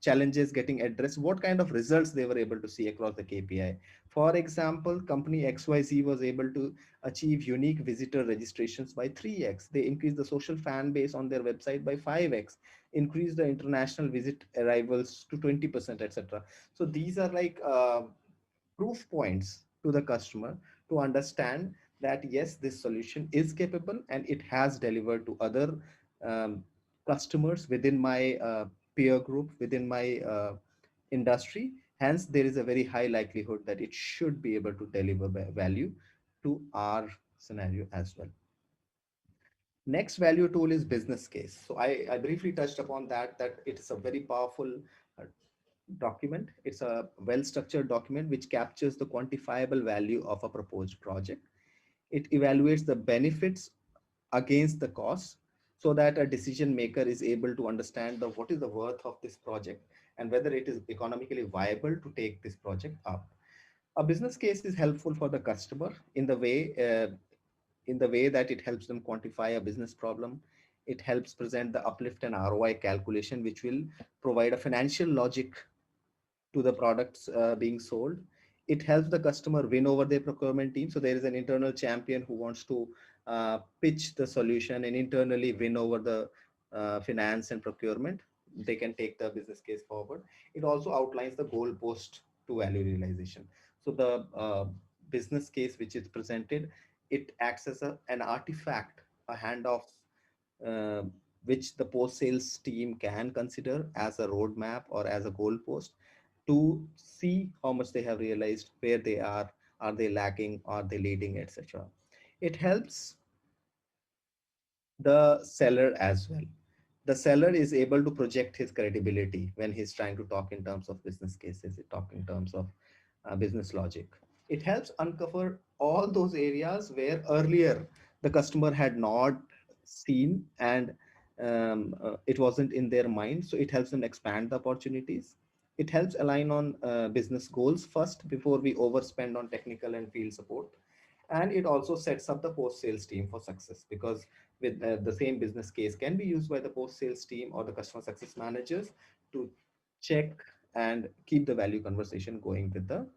challenges getting addressed, what kind of results they were able to see across the KPI. For example, company XYZ was able to achieve unique visitor registrations by 3x. They increased the social fan base on their website by 5x, increased the international visit arrivals to 20%, etc. So these are like proof points to the customer to understand that yes, this solution is capable and it has delivered to other um, customers within my peer group, within my industry. Hence, there is a very high likelihood that it should be able to deliver value to our scenario as well. Next value tool is business case. So I briefly touched upon that it is a very powerful uh, document. It's a well-structured document which captures the quantifiable value of a proposed project. It evaluates the benefits against the costs so that a decision maker is able to understand what is the worth of this project and whether it is economically viable to take this project up. A business case is helpful for the customer in the way that it helps them quantify a business problem. It helps present the uplift and ROI calculation, which will provide a financial logic to the products being sold. It helps the customer win over their procurement team. So there is an internal champion who wants to pitch the solution and internally win over the finance and procurement. They can take the business case forward. It also outlines the goal post to value realization. So the business case which is presented, it acts as an artifact, a handoff uh, which the post sales team can consider as a roadmap or as a goalpost to see how much they have realized, where they are they lacking, are they leading, etc. It helps the seller as well. The seller is able to project his credibility when he's trying to talk in terms of business cases, talk in terms of business logic. It helps uncover all those areas where earlier the customer had not seen and it wasn't in their mind. So it helps them expand the opportunities. It helps align on business goals first before we overspend on technical and field support. And it also sets up the post sales team for success, because with the same business case can be used by the post sales team or the customer success managers to check and keep the value conversation going with the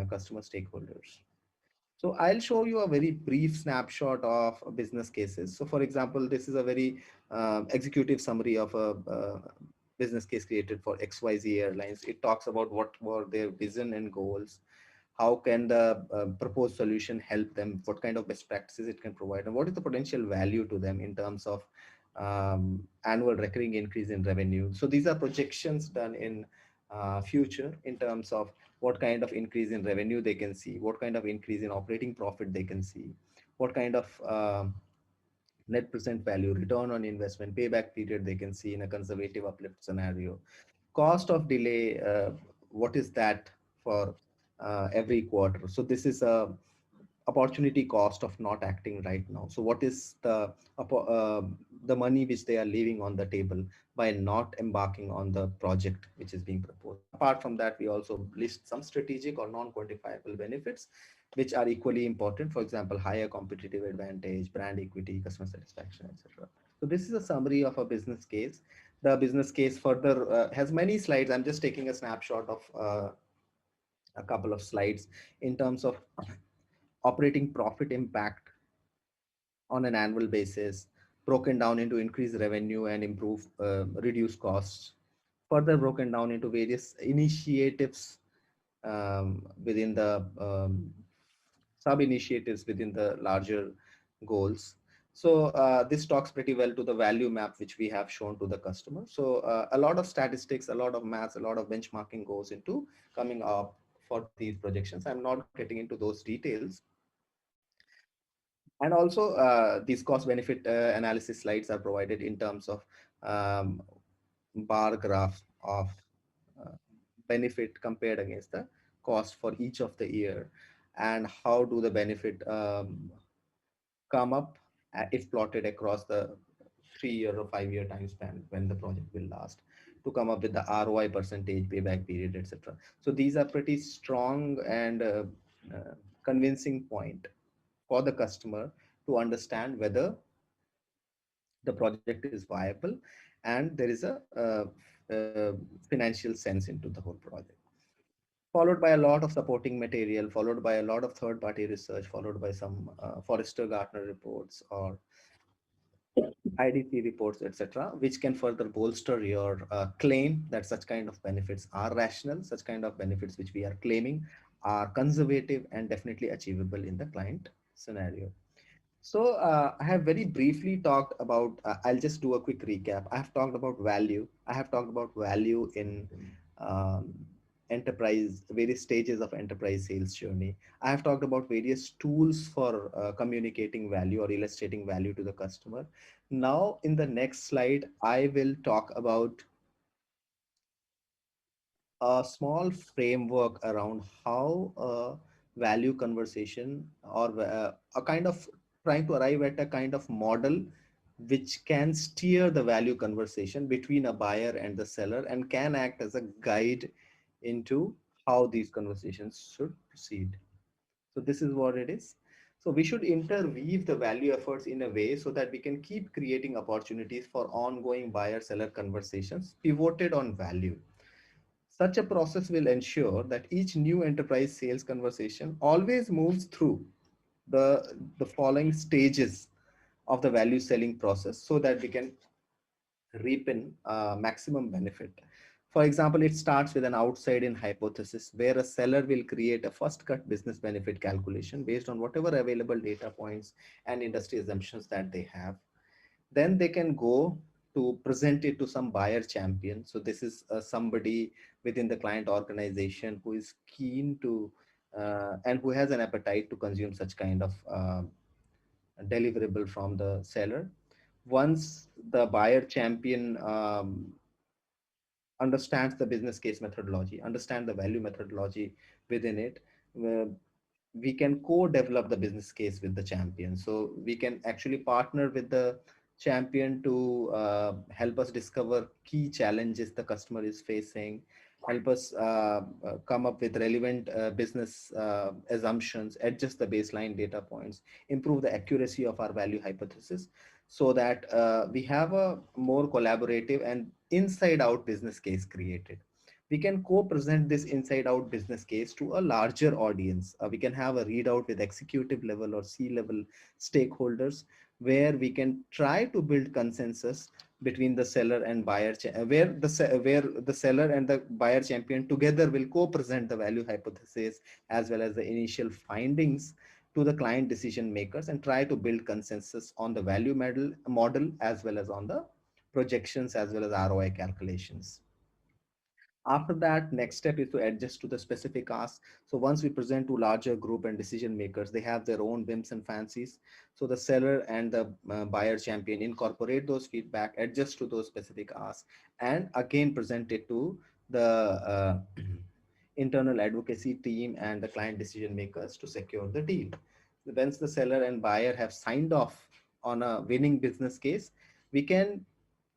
customer stakeholders. So I'll show you a very brief snapshot of business cases. So for example, this is a very executive summary of a business case created for XYZ Airlines. It talks about what were their vision and goals, how can the proposed solution help them, what kind of best practices it can provide, and what is the potential value to them in terms of annual recurring increase in revenue. So these are projections done in future in terms of what kind of increase in revenue they can see, what kind of increase in operating profit they can see, what kind of net present value, return on investment, payback period they can see in a conservative uplift scenario. Cost of delay, what is that for every quarter? So this is a opportunity cost of not acting right now. So what is the money which they are leaving on the table by not embarking on the project which is being proposed? Apart from that, we also list some strategic or non-quantifiable benefits which are equally important. For example, higher competitive advantage, brand equity, customer satisfaction, etc. So this is a summary of a business case. The business case further has many slides. I'm just taking a snapshot of a couple of slides in terms of operating profit impact on an annual basis, broken down into increased revenue and improve reduce costs, further broken down into various initiatives within the sub initiatives within the larger goals. So this talks pretty well to the value map which we have shown to the customer. So a lot of statistics, a lot of maths, a lot of benchmarking goes into coming up for these projections. I'm not getting into those details. And also these cost benefit analysis slides are provided in terms of um, bar graph of uh, benefit compared against the cost for each of the year, and how do the benefit come up if plotted across the 3 year or 5 year time span when the project will last, to come up with the ROI percentage, payback period, etc. So these are pretty strong and uh, convincing point for the customer to understand whether the project is viable and there is a financial sense into the whole project. Followed by a lot of supporting material, followed by a lot of third party research, followed by some Forrester Gartner reports or IDC reports, etc., which can further bolster your claim that such kind of benefits are rational, such kind of benefits which we are claiming are conservative and definitely achievable in the client scenario. So I have very briefly talked about, I'll just do a quick recap. I have talked about value. I have talked about value in um, enterprise, various stages of enterprise sales journey. I have talked about various tools for communicating value or illustrating value to the customer. Now, in the next slide, I will talk about a small framework around how a value conversation or a kind of trying to arrive at a kind of model which can steer the value conversation between a buyer and the seller and can act as a guide into how these conversations should proceed. So this is what it is. So we should interweave the value efforts in a way so that we can keep creating opportunities for ongoing buyer seller conversations pivoted on value. Such a process will ensure that each new enterprise sales conversation always moves through the following stages of the value selling process so that we can reap in maximum benefit. For example, it starts with an outside in hypothesis where a seller will create a first cut business benefit calculation based on whatever available data points and industry assumptions that they have. Then they can go to present it to some buyer champion. So this is somebody within the client organization who is keen to and who has an appetite to consume such kind of deliverable from the seller. Once the buyer champion understands the business case methodology, understand the value methodology within it, uh, we can co-develop the business case with the champion. So we can actually partner with the champion to help us discover key challenges the customer is facing, help us come up with relevant business assumptions, adjust the baseline data points, improve the accuracy of our value hypothesis, so that we have a more collaborative and inside out business case created. We can co-present this inside out business case to a larger audience. We can have a readout with executive level or C level stakeholders where we can try to build consensus between the seller and buyer, where the seller and the buyer champion together will co-present the value hypothesis as well as the initial findings to the client decision makers and try to build consensus on the value model as well as on the projections as well as ROI calculations. After that, next step is to adjust to the specific ask. So once we present to larger group and decision makers, they have their own whims and fancies. So the seller and the buyer champion incorporate those feedback, adjust to those specific asks, and again present it to the internal advocacy team and the client decision makers to secure the deal. once the seller and buyer have signed off on a winning business case, we can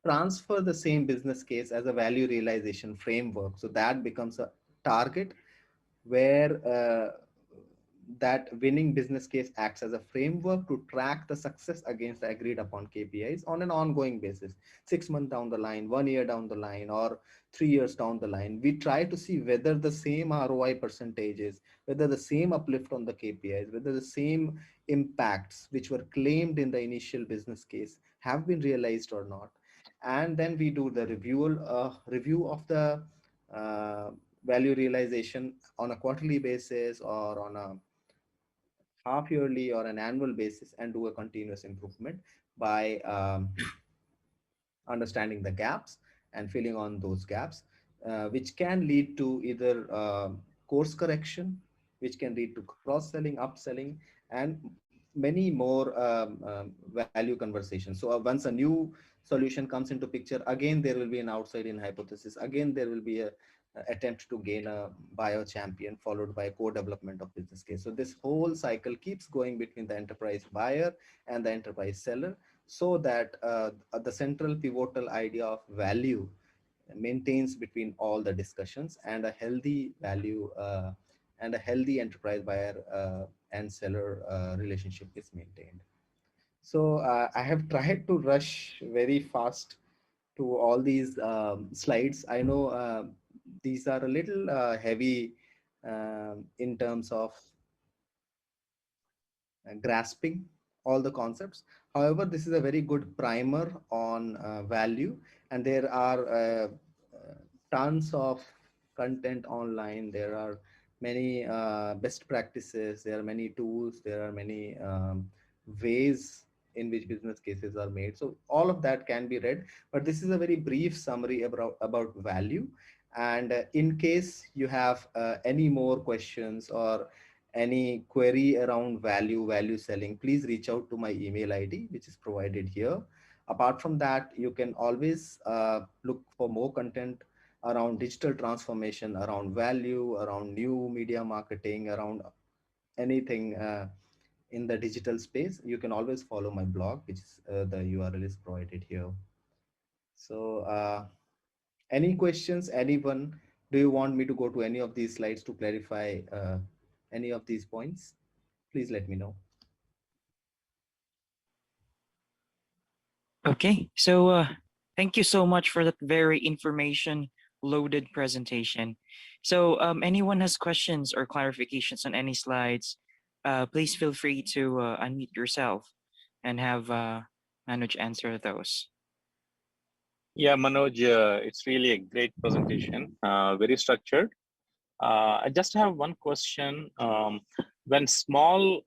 transfer the same business case as a value realization framework. So that becomes a target where that winning business case acts as a framework to track the success against the agreed upon KPIs on an ongoing basis. 6 months down the line, 1 year down the line, or 3 years down the line, we try to see whether the same ROI percentages, whether the same uplift on the KPIs, whether the same impacts which were claimed in the initial business case have been realized or not. And then we do the review of the uh, value realization on a quarterly basis or on a half yearly or an annual basis, and do a continuous improvement by understanding the gaps and filling on those gaps, which can lead to either course correction, which can lead to cross selling, upselling, and many more value conversations. So once a new solution comes into picture, again there will be an outside in hypothesis, again there will be a attempt to gain a bio champion, followed by co-development of business case. So this whole cycle keeps going between the enterprise buyer and the enterprise seller, so that the central pivotal idea of value maintains between all the discussions, and a healthy value and a healthy enterprise buyer and seller relationship is maintained. So I have tried to rush very fast to all these slides. I know these are a little heavy in terms of grasping all the concepts. However, this is a very good primer on value, and there are tons of content online. There are many best practices, there are many tools, there are many ways in which business cases are made. So all of that can be read, but this is a very brief summary about value. And in case you have any more questions or any query around value selling, please reach out to my email ID, which is provided here. Apart from that, you can always look for more content around digital transformation, around value, around new media marketing, around anything in the digital space. You can always follow my blog, which is the URL is provided here. So any questions, anyone? Do you want me to go to any of these slides to clarify any of these points? Please let me know.
Okay, so thank you so much for that very information loaded presentation. So anyone has questions or clarifications on any slides, please feel free to unmute yourself and have Manoj answer those.
Yeah, Manoj, it's really a great presentation, very structured. I just have one question. When small,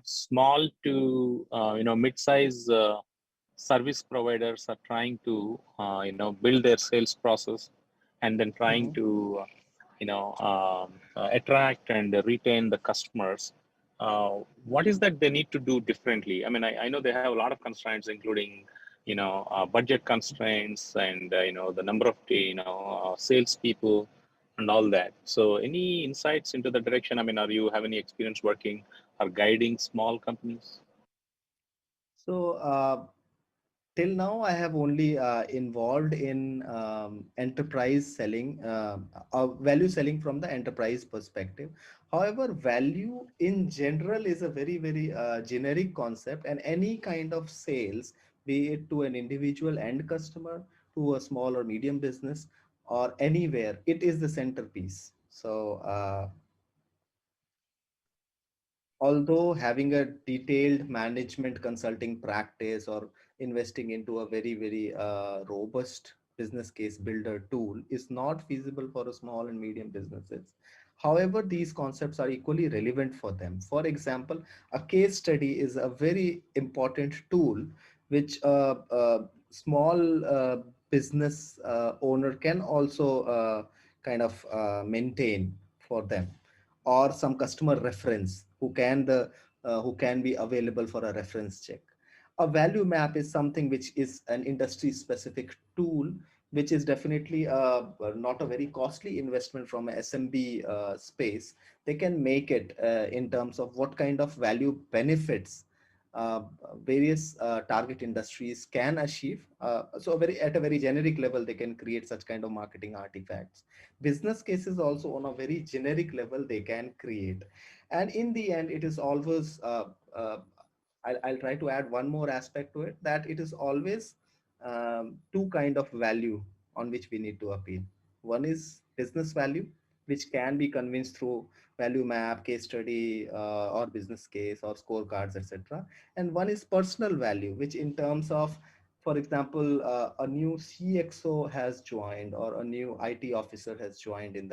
small to, mid-size service providers are trying to, build their sales process and then trying
Mhm.
to, attract and retain the customers, what is that they need to do differently? I mean, I know they have a lot of constraints, including, budget constraints and, the number of, salespeople and all that. So any insights into the direction? I mean, are you have any experience working or guiding small companies?
So till now, I have only involved in enterprise selling, value selling from the enterprise perspective. However, value in general is a very generic concept, and any kind of sales, be it to an individual end customer, to a small or medium business, or anywhere, it is the centerpiece. So although having a detailed management consulting practice or investing into a very robust business case builder tool is not feasible for a small and medium businesses. However, these concepts are equally relevant for them. For example, a case study is a very important tool which a small business owner can also maintain for them, or some customer reference who can be available for a reference check. A value map is something which is an industry specific tool which is definitely not a very costly investment from a SMB space. They can make it in terms of what kind of value benefits uh, various target industries can achieve. So very at a very generic level, they can create such kind of marketing artifacts. Business cases also on a very generic level they can create, and in the end, it is always. I'll try to add one more aspect to it, that it is always two kind of value on which we need to appeal. One is business value, which can be convinced through value map, case study, or business case or scorecards, etc. And one is personal value, which in terms of, for example, a new CXO has joined or a new IT officer has joined in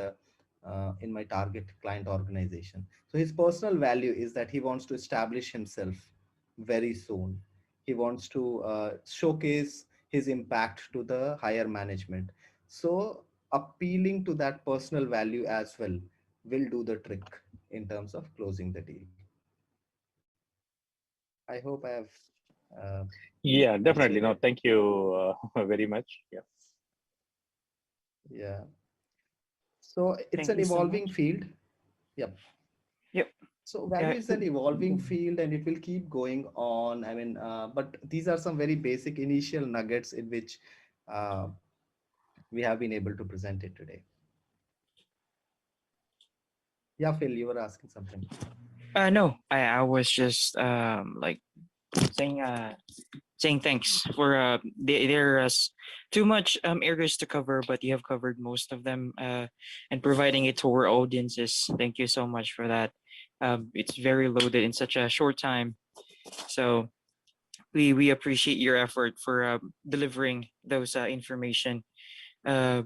my target client organization. So his personal value is that he wants to establish himself very soon. He wants to showcase his impact to the higher management. So appealing to that personal value as well will do the trick in terms of closing the deal. I hope I have uh,
Yeah, definitely.
answered
No,
it.
thank you very much. Yeah.
Yeah. So it's
Thank
an
you so
evolving
much.
field. Yep.
Yep.
So value is an evolving field and it will keep going on. I mean, but these are some very basic initial nuggets in which uh, we have been able to present it today. Yeah, Phil, you were asking something.
No, I was just like saying saying thanks for there's too much areas to cover, but you have covered most of them and providing it to our audiences. Thank you so much for that. It's very loaded in such a short time, so we appreciate your effort for delivering those information, uh,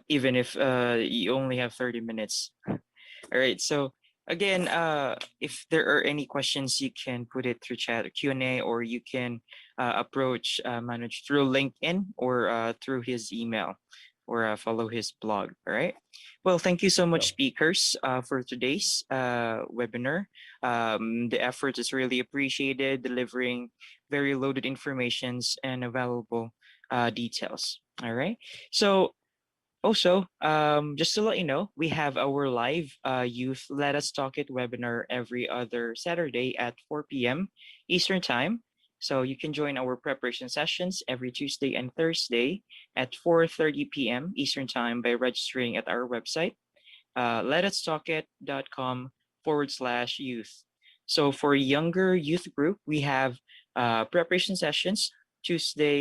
even if you only have 30 minutes. All right. So again, if there are any questions, you can put it through chat or Q&A, or you can approach Manoj through LinkedIn or through his email, or follow his blog. All right. Well, thank you so much,
Sure.
speakers, for today's webinar. The effort is really appreciated, delivering very loaded informations and valuable details. All right. So also, just to let you know, we have our live Youth Let Us Talk It webinar every other Saturday at 4 p.m. Eastern Time. So you can join our preparation sessions every Tuesday and Thursday at 4:30 p.m. Eastern Time by registering at our website, letustalkit.com/youth. So for younger youth group, we have preparation sessions Tuesday